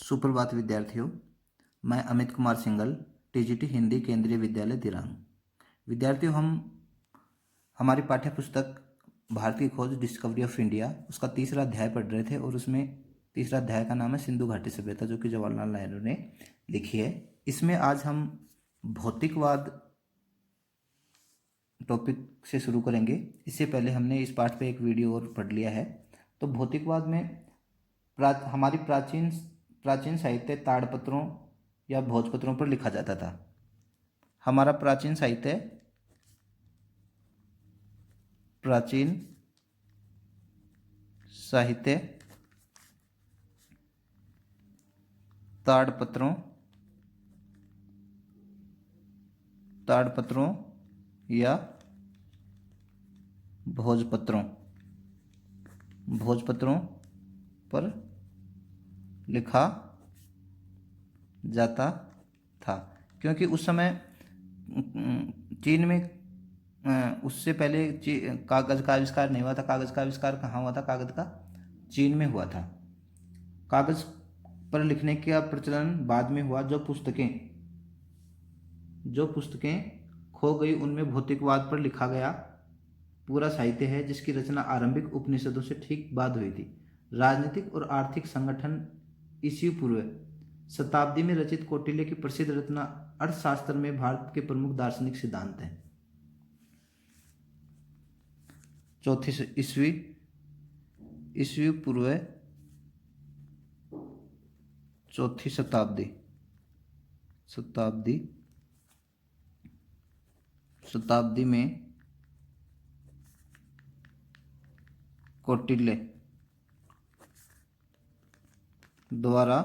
सुप्रभात विद्यार्थियों। मैं अमित कुमार सिंगल, टीजीटी हिंदी केंद्रीय विद्यालय दिरांग। विद्यार्थियों, हम हमारी पाठ्य पुस्तक भारत की खोज डिस्कवरी ऑफ इंडिया उसका तीसरा अध्याय पढ़ रहे थे और उसमें तीसरा अध्याय का नाम है सिंधु घाटी सभ्यता, जो कि जवाहरलाल नेहरू ने लिखी है। इसमें आज हम भौतिकवाद टॉपिक से शुरू करेंगे। इससे पहले हमने इस पाठ पे एक वीडियो और पढ़ लिया है। तो भौतिकवाद में हमारी प्राचीन प्राचीन साहित्य ताड़पत्रों या भोजपत्रों पर लिखा जाता था। हमारा प्राचीन साहित्य ताड़पत्रों या भोजपत्रों पर लिखा जाता था, क्योंकि उस समय चीन में उससे पहले कागज़ का आविष्कार नहीं हुआ था। कागज़ का आविष्कार कहाँ हुआ था? कागज़ का चीन में हुआ था। कागज़ पर लिखने का प्रचलन बाद में हुआ। जो पुस्तकें खो गई उनमें भौतिकवाद पर लिखा गया पूरा साहित्य है, जिसकी रचना आरंभिक उपनिषदों से ठीक बाद हुई थी। राजनीतिक और आर्थिक संगठन ईसवी पूर्व शताब्दी में रचित कौटिल्य की प्रसिद्ध रचना अर्थशास्त्र में भारत के प्रमुख दार्शनिक सिद्धांत हैं। ईसवी पूर्व चौथी शताब्दी में कौटिल्य द्वारा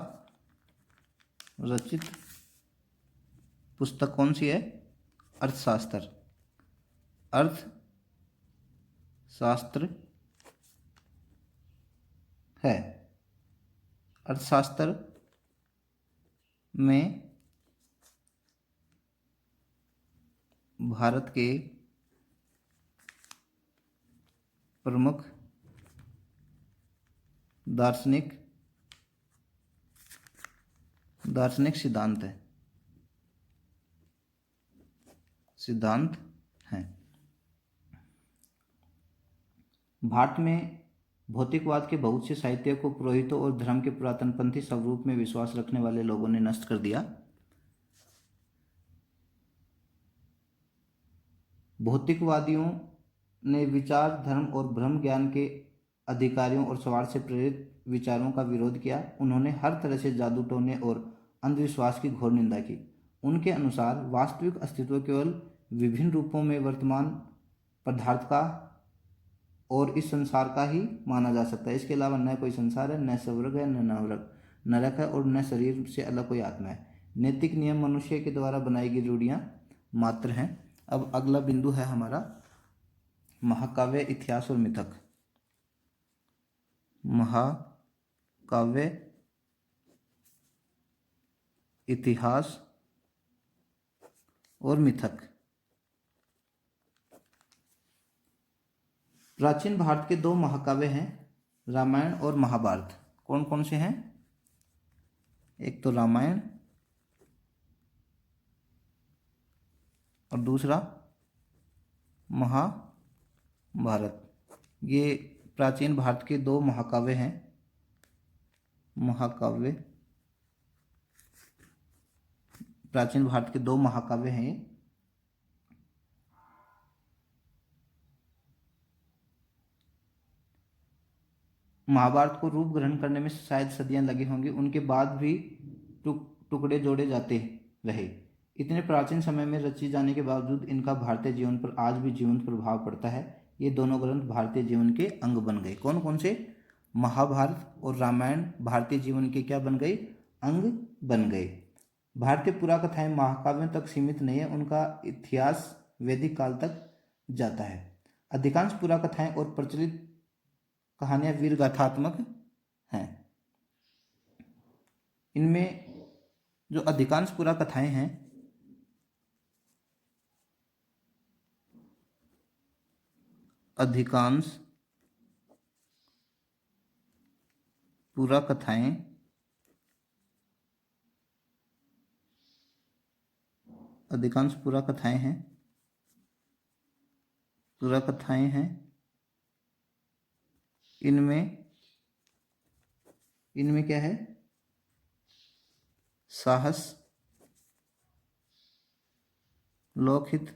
रचित पुस्तक कौन सी है? अर्थशास्त्र है। अर्थशास्त्र में भारत के प्रमुख दार्शनिक सिद्धांत हैं। भारत में भौतिकवाद के बहुत से साहित्य को पुरोहितों और धर्म के पुरातनपंथी स्वरूप में विश्वास रखने वाले लोगों ने नष्ट कर दिया। भौतिकवादियों ने विचार, धर्म और ब्रह्म ज्ञान के अधिकारियों और स्वार्थ से प्रेरित विचारों का विरोध किया। उन्होंने हर तरह से जादू टोने और अंधविश्वास की घोर निंदा की। उनके अनुसार वास्तविक अस्तित्व केवल विभिन्न रूपों में वर्तमान पदार्थ का और इस संसार का ही माना जा सकता है। इसके अलावा न कोई संसार है, न स्वर्ग है, न नरक है, और न शरीर से अलग कोई आत्मा है। नैतिक नियम मनुष्य के द्वारा बनाई गई रूढ़ियाँ मात्र हैं। अब अगला बिंदु है हमारा महाकाव्य, इतिहास और मिथक। महाकाव्य, इतिहास और मिथक। प्राचीन भारत के दो महाकाव्य हैं, रामायण और महाभारत। कौन कौन से हैं? एक तो रामायण और दूसरा महाभारत। ये प्राचीन भारत के दो महाकाव्य हैं। प्राचीन भारत के दो महाकाव्य हैं। महाभारत को रूप ग्रहण करने में शायद सदियां लगी होंगी, उनके बाद भी टुकड़े जोड़े जाते रहे। इतने प्राचीन समय में रची जाने के बावजूद इनका भारतीय जीवन पर आज भी जीवंत प्रभाव पड़ता है। ये दोनों ग्रंथ भारतीय जीवन के अंग बन गए। कौन कौन से? महाभारत और रामायण भारतीय जीवन के क्या बन गए? अंग बन गए। भारतीय पुराकथाएं महाकाव्यों तक सीमित नहीं है, उनका इतिहास वैदिक काल तक जाता है। अधिकांश पुराकथाएं और प्रचलित कहानियां वीर गाथात्मक हैं। इनमें जो अधिकांश पुराकथाएं हैं अधिकांश पुराकथाएं अधिकांश पुरा कथाएं हैं। इनमें क्या है? साहस, लोकहित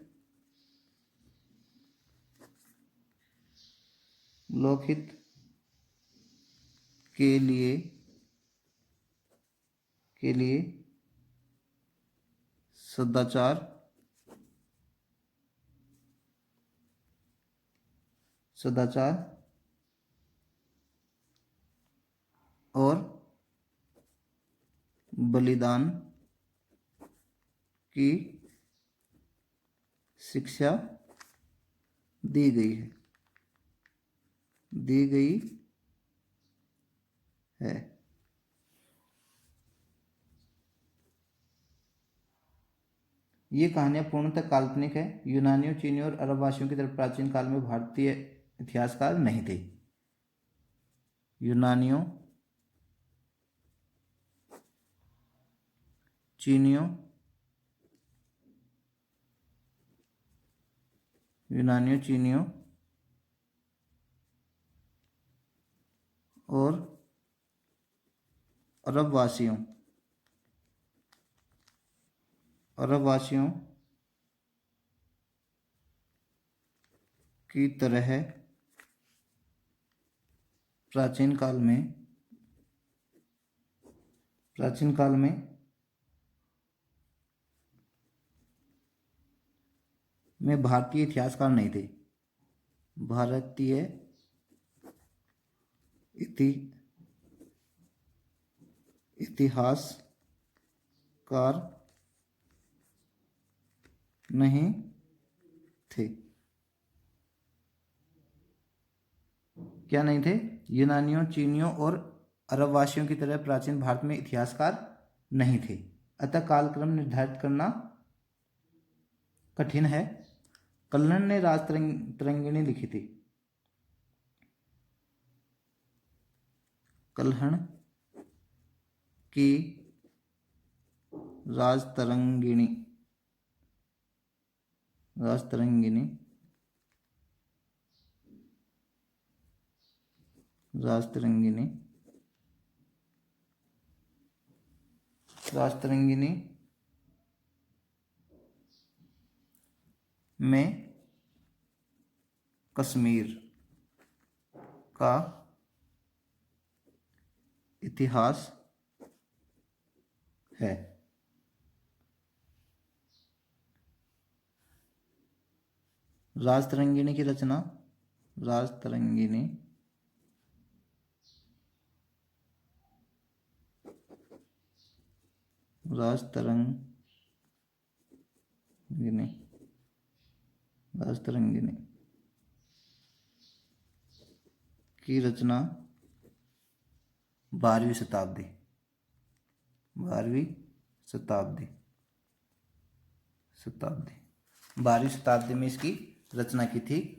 के लिए सदाचार और बलिदान की शिक्षा दी गई है। ये कहानियाँ पूर्णतः काल्पनिक है। यूनानियों, चीनियों और अरबवासियों की तरह प्राचीन काल में भारतीय इतिहासकार नहीं थे। यूनानियों, चीनियों और अरबवासियों की तरह प्राचीन काल में भारतीय इतिहासकार नहीं थे। भारतीय इतिहासकार नहीं थे। क्या नहीं थे? यूनानियों, चीनियों और अरबवासियों की तरह प्राचीन भारत में इतिहासकार नहीं थे। अतः कालक्रम निर्धारित करना कठिन है। कल्हण ने राजतरंगिणी लिखी थी। कल्हण की राजतरंगिणी में कश्मीर का इतिहास है। राजतरंगिणी की रचना राजतरंगिणी की रचना 12वीं शताब्दी 12वीं शताब्दी में इसकी रचना की थी।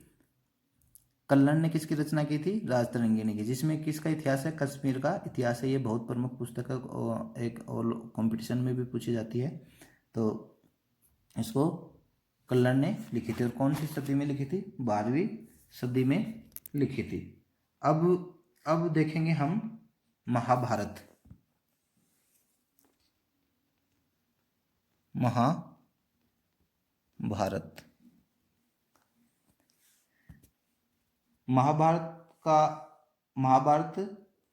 कल्हण ने किसकी रचना की थी? राजतरंगिणी की, जिसमें किसका इतिहास है? कश्मीर का इतिहास है। ये बहुत प्रमुख पुस्तक है और एक और कंपटीशन में भी पूछी जाती है। तो इसको कल्हण ने लिखी थी। और कौन सी सदी में लिखी थी? 12वीं सदी में लिखी थी। अब देखेंगे हम महाभारत। महाभारत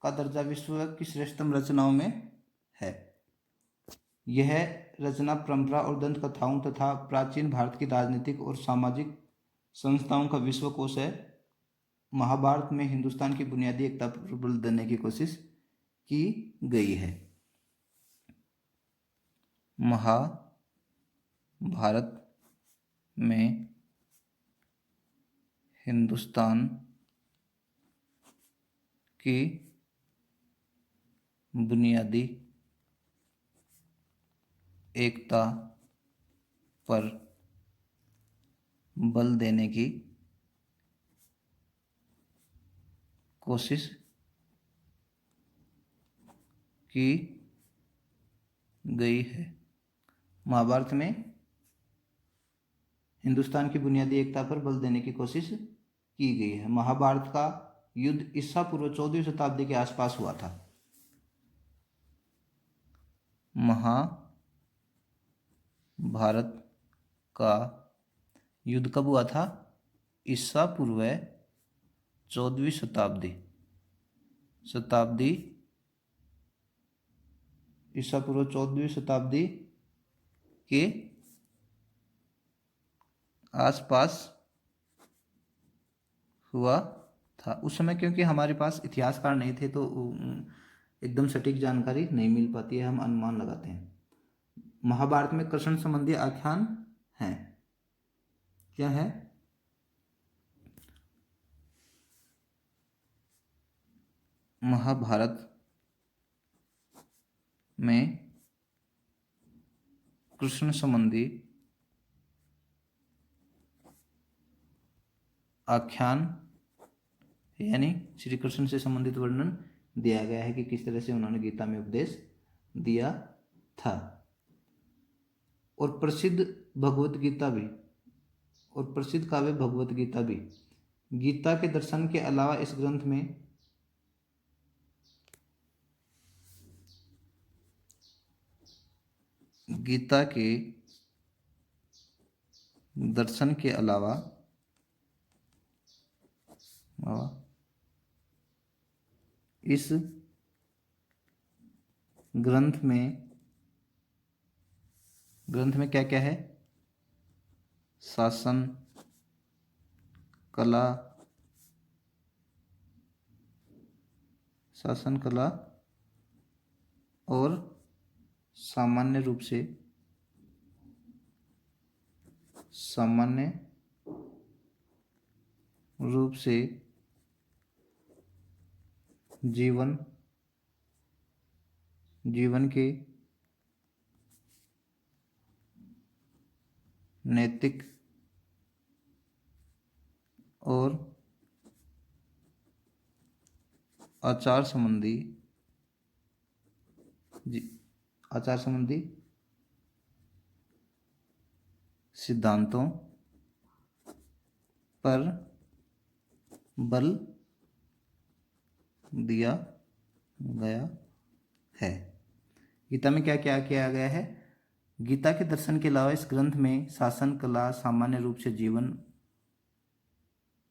का दर्जा विश्व की श्रेष्ठतम रचनाओं में है। यह रचना परंपरा और दंत कथाओं तथा प्राचीन भारत की राजनीतिक और सामाजिक संस्थाओं का विश्वकोश है। महाभारत में हिंदुस्तान की बुनियादी एकता पर बल देने की कोशिश की गई है। महाभारत में हिंदुस्तान की बुनियादी एकता पर बल देने की कोशिश की गई है। महाभारत में हिंदुस्तान की बुनियादी एकता पर बल देने की कोशिश की गई है। महाभारत का युद्ध ईसा पूर्व 14वीं शताब्दी के आसपास हुआ था। महाभारत का युद्ध कब हुआ था? ईसा पूर्व 14वीं शताब्दी ईसा पूर्व 14वीं शताब्दी के आसपास हुआ था। उस समय क्योंकि हमारे पास इतिहासकार नहीं थे तो एकदम सटीक जानकारी नहीं मिल पाती है, हम अनुमान लगाते हैं। महाभारत में कृष्ण संबंधी आख्यान हैं। क्या है? महाभारत में कृष्ण संबंधी आख्यान यानी श्री कृष्ण से संबंधित वर्णन दिया गया है कि किस तरह से उन्होंने गीता में उपदेश दिया था। और प्रसिद्ध भगवत गीता भी और प्रसिद्ध काव्य भगवत गीता भी गीता के दर्शन के अलावा इस ग्रंथ में गीता के दर्शन के अलावा इस ग्रंथ में क्या क्या है? शासन कला और सामान्य रूप से जीवन के नैतिक और आचार संबंधी सिद्धांतों पर बल दिया गया है। गीता में क्या क्या किया गया है? गीता के दर्शन के अलावा इस ग्रंथ में शासन कला, सामान्य रूप से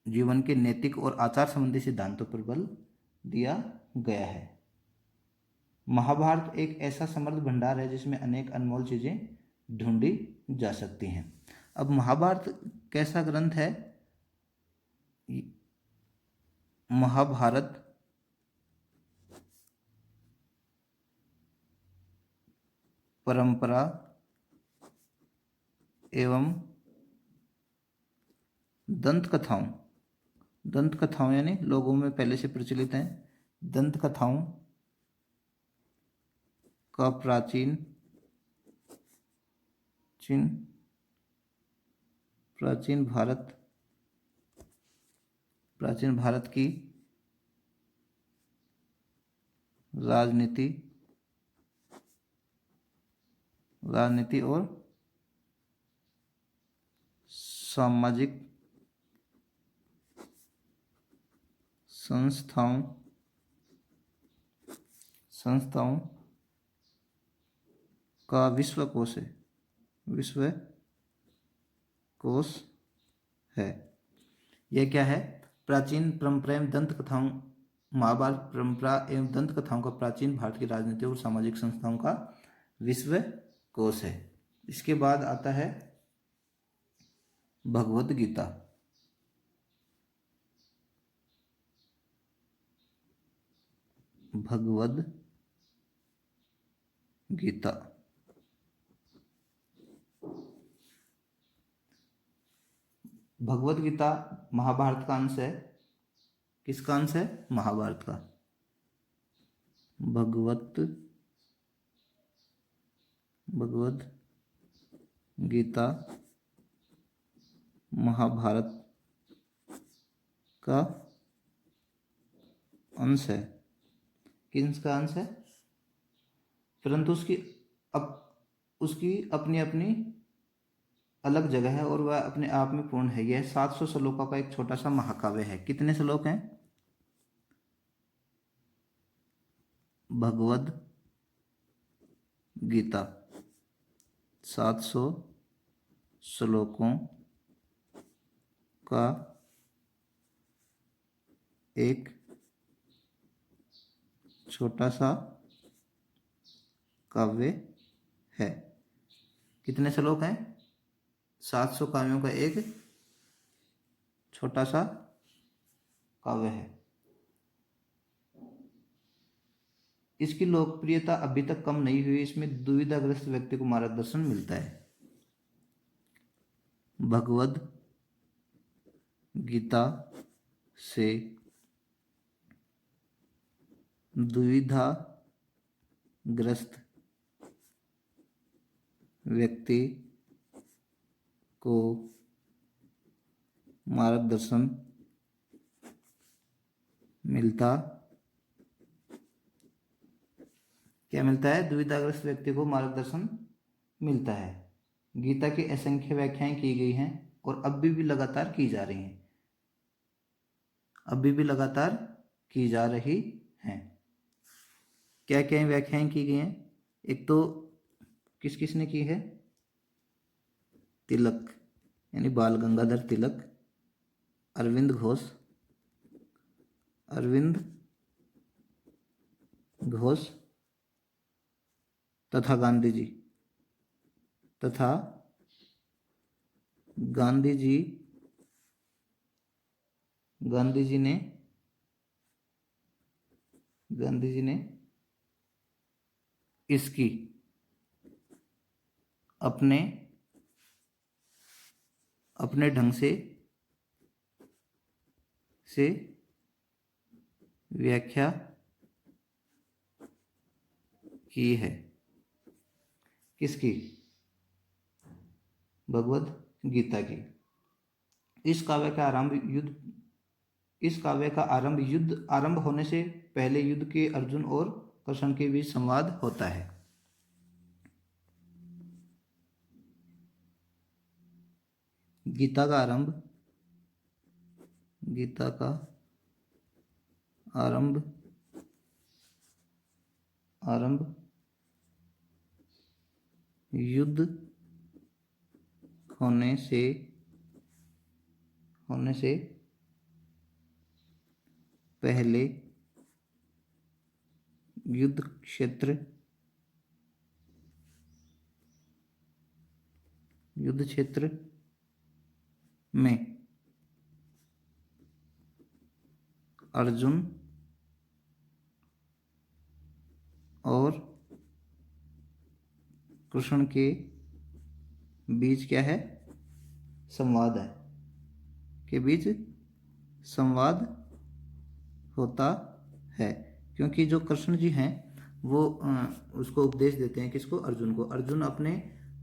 जीवन के नैतिक और आचार संबंधी सिद्धांतों पर बल दिया गया है। महाभारत एक ऐसा समृद्ध भंडार है जिसमें अनेक अनमोल चीजें ढूंढी जा सकती हैं। अब महाभारत कैसा ग्रंथ है? महाभारत परंपरा एवं दंत कथाओं यानी लोगों में पहले से प्रचलित हैं दंत कथाओं का प्राचीन भारत की राजनीति और सामाजिक संस्थाओं का विश्वकोश है। यह क्या है? प्राचीन परंपरा एवं दंत कथाओं महाभारत परंपरा एवं दंत कथाओं का प्राचीन भारत की राजनीति और सामाजिक संस्थाओं का विश्व कोश है। इसके बाद आता है भगवद गीता। भगवद गीता महाभारत का अंश है। किसका अंश है? महाभारत का। भगवद गीता महाभारत का अंश है। किसका अंश है? परंतु उसकी अपनी अपनी अलग जगह है और वह अपने आप में पूर्ण है। यह 700 श्लोकों का एक छोटा सा महाकाव्य है। कितने श्लोक हैं? भगवद गीता 700 श्लोकों का एक छोटा सा काव्य है। कितने श्लोक हैं? 700 काव्यों का एक छोटा सा काव्य है। इसकी लोकप्रियता अभी तक कम नहीं हुई। इसमें दुविधाग्रस्त व्यक्ति को मार्गदर्शन मिलता है। भगवद गीता से दुविधाग्रस्त व्यक्ति को मार्गदर्शन मिलता, क्या मिलता है? दुविधाग्रस्त व्यक्ति को मार्गदर्शन मिलता है। गीता की असंख्य व्याख्याएं की गई हैं और अभी भी लगातार की जा रही हैं। अभी भी लगातार की जा रही हैं। क्या क्या व्याख्याएं की गई हैं? एक तो किस किस ने की है? तिलक यानी बाल गंगाधर तिलक, अरविंद घोष, अरविंद घोष तथा गांधी जी, तथा गांधी जी ने इसकी अपने ढंग से व्याख्या की है। किसकी? भगवद गीता की। इस काव्य का आरंभ होने से पहले युद्ध के अर्जुन और कृष्ण के बीच संवाद होता है। गीता का आरंभ युद्ध होने से पहले युद्ध क्षेत्र में अर्जुन और कृष्ण के बीच क्या है? संवाद है। के बीच संवाद होता है, क्योंकि जो कृष्ण जी हैं वो उसको उपदेश देते हैं। किसको? अर्जुन को। अर्जुन अपने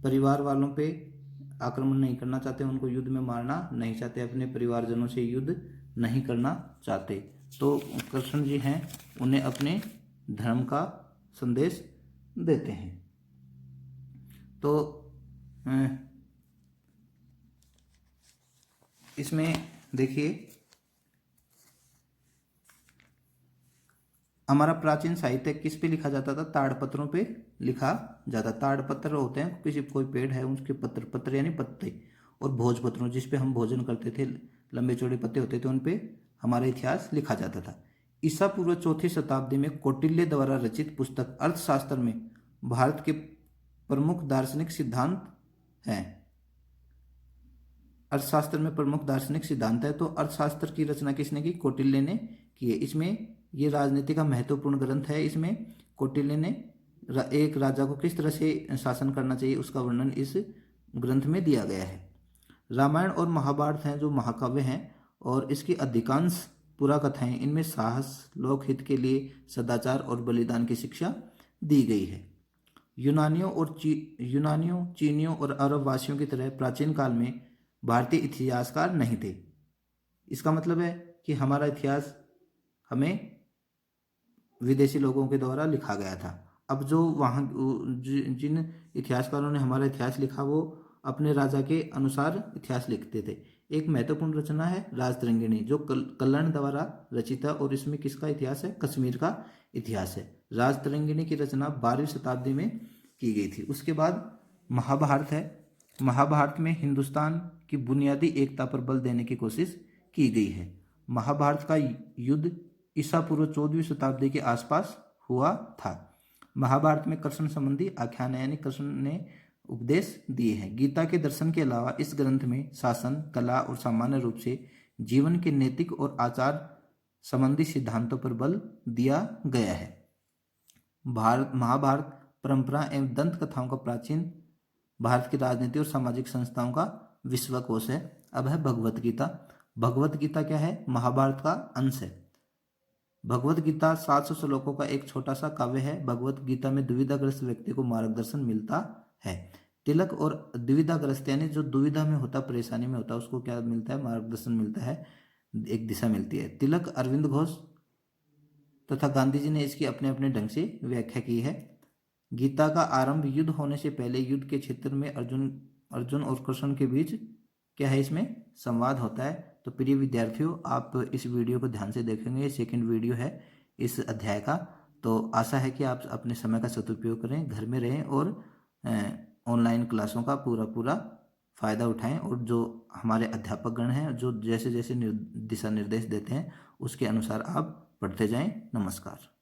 परिवार वालों पे आक्रमण नहीं करना चाहते, उनको युद्ध में मारना नहीं चाहते, अपने परिवारजनों से युद्ध नहीं करना चाहते। तो कृष्ण जी हैं उन्हें अपने धर्म का संदेश देते हैं। तो इसमें देखिए, हमारा प्राचीन साहित्य किस पे लिखा जाता था? ताड़पत्रों पे लिखा जाता। ताड़पत्र होते हैं, किसी कोई पेड़ है उसके पत्र यानी पत्ते, और भोजपत्रों जिस पे हम भोजन करते थे, लंबे चौड़े पत्ते होते थे, उन पे हमारा इतिहास लिखा जाता था। ईसा पूर्व 4वीं शताब्दी में कौटिल्य द्वारा रचित पुस्तक अर्थशास्त्र में भारत के प्रमुख दार्शनिक सिद्धांत हैं। अर्थशास्त्र में प्रमुख दार्शनिक सिद्धांत है। तो अर्थशास्त्र की रचना किसने की? कौटिल्य ने की है। इसमें ये राजनीति का महत्वपूर्ण ग्रंथ है। इसमें कौटिल्य ने एक राजा को किस तरह से शासन करना चाहिए उसका वर्णन इस ग्रंथ में दिया गया है। रामायण और महाभारत हैं जो महाकाव्य हैं, और इसकी अधिकांश पुरा कथाएं, इनमें साहस, लोकहित के लिए सदाचार और बलिदान की शिक्षा दी गई है। यूनानियों, चीनियों और अरब वासियों की तरह प्राचीन काल में भारतीय इतिहासकार नहीं थे। इसका मतलब है कि हमारा इतिहास हमें विदेशी लोगों के द्वारा लिखा गया था। अब जो वहाँ जिन इतिहासकारों ने हमारा इतिहास लिखा वो अपने राजा के अनुसार इतिहास लिखते थे। एक महत्वपूर्ण रचना है राजतरंगिणी, जो कल्हण द्वारा रचित है और इसमें किसका इतिहास है? कश्मीर का इतिहास है। राजतरंगिणी की रचना 12वीं शताब्दी में की गई थी। उसके बाद महाभारत है। महाभारत में हिंदुस्तान की बुनियादी एकता पर बल देने की कोशिश की गई है। महाभारत का युद्ध ईसा पूर्व 14वीं शताब्दी के आसपास हुआ था। महाभारत में कृष्ण संबंधी आख्यान यानी कृष्ण ने उपदेश दिए हैं। गीता के दर्शन के अलावा इस ग्रंथ में शासन, कला और सामान्य रूप से जीवन के नैतिक और आचार संबंधी सिद्धांतों पर बल दिया गया है। महाभारत परंपरा एवं दंत कथाओं का प्राचीन भारत की राजनीति और सामाजिक संस्थाओं का विश्वकोश है। अब है भगवत गीता। भगवत गीता क्या है? महाभारत का अंश है। भगवत गीता 700 श्लोकों का एक छोटा सा काव्य है। भगवत गीता में दुविधाग्रस्त व्यक्ति को मार्गदर्शन मिलता है। तिलक और दुविधाग्रस्त यानी जो दुविधा में होता, परेशानी में होता, उसको क्या मिलता है? मार्गदर्शन मिलता है, एक दिशा मिलती है। तिलक, अरविंद घोष तथा गांधी जी ने इसकी अपने अपने ढंग से व्याख्या की है। गीता का आरंभ युद्ध होने से पहले युद्ध के क्षेत्र में अर्जुन और कृष्ण के बीच क्या है? इसमें संवाद होता है। तो प्रिय विद्यार्थियों, आप इस वीडियो को ध्यान से देखेंगे। ये सेकंड वीडियो है इस अध्याय का। तो आशा है कि आप अपने समय का सदुपयोग करें, घर में रहें और ऑनलाइन क्लासों का पूरा फ़ायदा उठाएं और जो हमारे अध्यापकगण हैं जो जैसे जैसे दिशा निर्देश देते हैं उसके अनुसार आप पढ़ते जाएं। नमस्कार।